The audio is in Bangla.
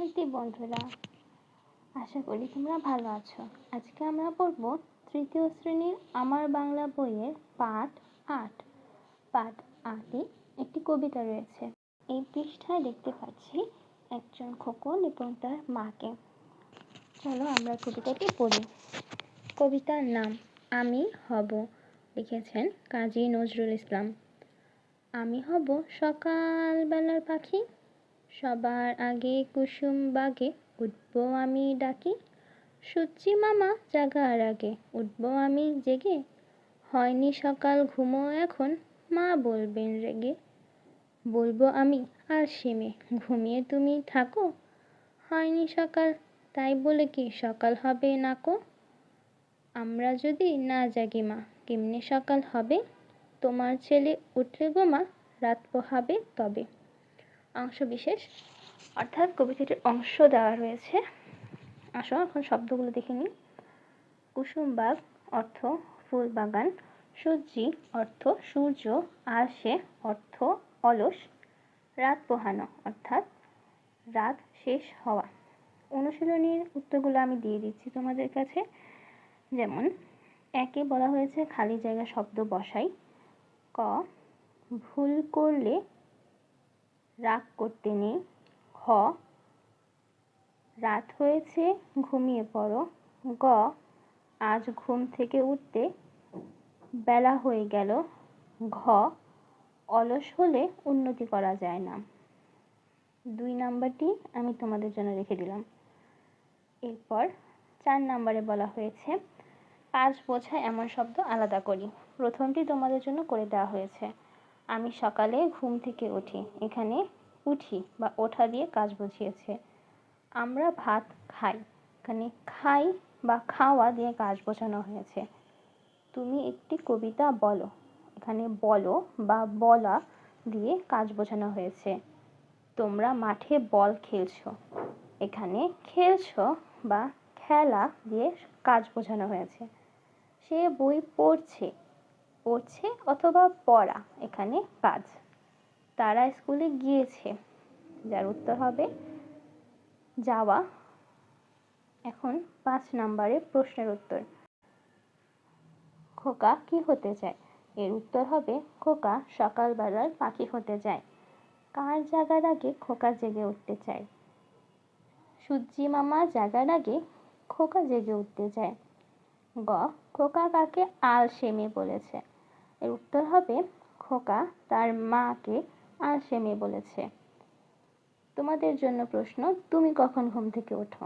শিক্ষার্থী বন্ধুরা, আশা করি তোমরা ভালো আছো। আজকে আমরা পড়ব তৃতীয় শ্রেণীর আমার বাংলা বইয়ের পাঠ ৮। পাঠ ৮-এ একটি কবিতা রয়েছে। এই পৃষ্ঠায় দেখতে পাচ্ছি একজন খোকন এবং তার মাকে। চলো আমরা কবিতাটি পড়ি। কবিতার নাম আমি হব, লিখেছেন কাজী নজরুল ইসলাম। আমি হব সকালবেলার পাখি, সবার আগে কুসুম বাগে উঠবো আমি ডাকি। সূর্যি মামা জাগার আগে উঠবো আমি জেগে। হয়নি সকাল ঘুমো এখন, মা বলবেন রেগে। বলবো আমি আর সেমে, ঘুমিয়ে তুমি থাকো। হয়নি সকাল তাই বলে কি সকাল হবে নাকো। আমরা যদি না জাগি মা, কেমনে সকাল হবে। তোমার ছেলে উঠলে গো মা, রাত পোহাবে তবে। অংশবিশেষ অর্থাৎ কবিতাটির অংশ দেওয়া রয়েছে। আসো এখন শব্দগুলো দেখে নিই। কুসুমবাগ অর্থ ফুল বাগান, সূর্যি অর্থ সূর্য, আসে অর্থ অলস, রাত পোহানো অর্থাৎ রাত শেষ হওয়া। অনুশীলনীর উত্তরগুলো আমি দিয়ে দিচ্ছি তোমাদের কাছে। যেমন একে বলা হয়েছে খালি জায়গা শব্দ বসাই। ক, ভুল করলে রাগ করতে নেই। খ, রাত হয়েছে ঘুমিয়ে পড়ো। গ, আজ ঘুম থেকে উঠতে বেলা হয়ে গেল। ঘ, অলস হলে উন্নতি করা যায় না। ২ নাম্বারটি আমি তোমাদের জন্য রেখে দিলাম। এরপর ৪ নাম্বারে বলা হয়েছে কাজ বোঝায় এমন শব্দ আলাদা করি। প্রথমটি তোমাদের জন্য করে দেওয়া হয়েছে। আমি সকালে ঘুম থেকে উঠি, এখানে উঠি বা ওঠা দিয়ে কাজ বুঝিয়েছে। আমরা ভাত খাই, এখানে খাই বা খাওয়া দিয়ে কাজ বোঝানো হয়েছে। তুমি একটি কবিতা বলো, এখানে বলো বা বলা দিয়ে কাজ বোঝানো হয়েছে। তোমরা মাঠে বল খেলছো, এখানে খেলছো বা খেলা দিয়ে কাজ বোঝানো হয়েছে। সে বই পড়ছে, পড়ছে অথবা পড়া, এখানে কাজ। তারা স্কুলে গিয়েছে, যার উত্তর হবে যাওয়া। এখন ৫ নাম্বারে প্রশ্নের উত্তর। খোকা কি হতে চায়? এর উত্তর হবে খোকা সকালবেলার পাখি হতে চায়। কার জাগার আগে খোকা জেগে উঠতে চায়? সূর্যি মামা জাগার আগে খোকা জেগে উঠতে চায়। গ, খোকা কাকে আলসেমি বলেছে? এর উত্তর হবে খোকা তার মাকে আলসেমি বলেছে। তোমাদের জন্য প্রশ্ন, তুমি কখন ঘুম থেকে ওঠো?